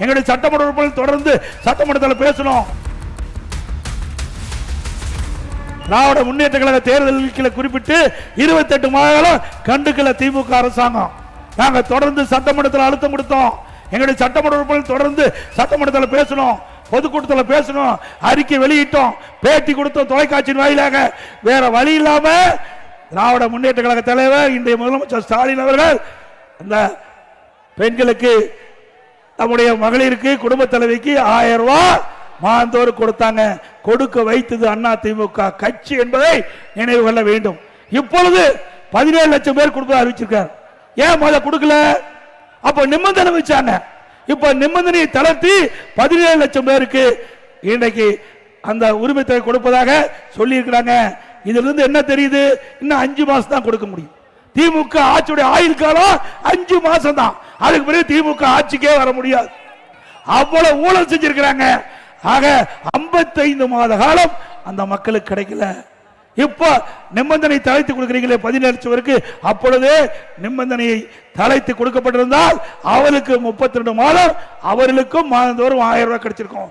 எங்களுடைய சட்டமன்ற உறுப்பினர்கள் தொடர்ந்து சட்டமன்றத்தில் பேசணும். திராவிட முன்னேற்ற கழக தேர்தல்களை குறிப்பிட்டு 28 மாதங்களும் கண்டுக்கல திமுக அரசாங்கம். நாங்கள் தொடர்ந்து சட்டமன்றத்தில் அழுத்தம் கொடுத்தோம். எங்களுடைய சட்டமன்ற உறுப்பினர்கள் தொடர்ந்து சட்டமன்றத்தில் பேசணும், பொதுக்கூட்டத்தில் பேசணும், அறிக்கை வெளியிட்டோம், பேட்டி கொடுத்தோம் தொலைக்காட்சியின் வாயிலாக. வேற வழி இல்லாம திராவிட முன்னேற்ற கழக தலைவர் இன்றைய முதலமைச்சர் ஸ்டாலின் அவர்கள் அந்த பெண்களுக்கு, நம்முடைய மகளிருக்கு, குடும்ப தலைவிக்கு 1000 ரூபாய் மாந்தோறு கொடுத்தாங்க. கொடுக்க வைத்தது அண்ணா திமுக கட்சி என்பதை நினைவு கொள்ள வேண்டும். இப்பொழுது 17 லட்சம் பேர் கொடுக்க அறிவிச்சிருக்கார். ஏன் முதல்ல கொடுக்கல? அப்ப நிபந்தனை வச்சாங்க. இப்ப நிபந்தனையை தளர்த்தி 17 லட்சம் பேருக்கு இன்றைக்கு அந்த உரிமை தொகை கொடுப்பதாக சொல்லி இருக்கிறாங்க. இதுல இருந்து என்ன தெரியுது? இன்னும் 5 மாசம் தான் கொடுக்க முடியும். திமுக ஆட்சியுடைய ஆயுள் காலம் 5 மாசம் தான். அதுக்கு பிறகு திமுக ஆட்சிக்கே வர முடியாது. அவ்வளவு ஊழல் செஞ்சிருக்கிறாங்க. ஆக 55 மாத காலம் அந்த மக்களுக்கு கிடைக்கல. இப்ப நிபந்தனை தளர்த்தி கொடுக்கிறீங்களே 17 லட்சம் பேருக்கு, அப்பொழுதே நிபந்தனையை தளர்த்தி கொடுக்கப்பட்டிருந்தால் அவளுக்கு 32 மாதம், அவர்களுக்கும் மாதந்தோறும் 1000 ரூபாய் கிடைச்சிருக்கும்.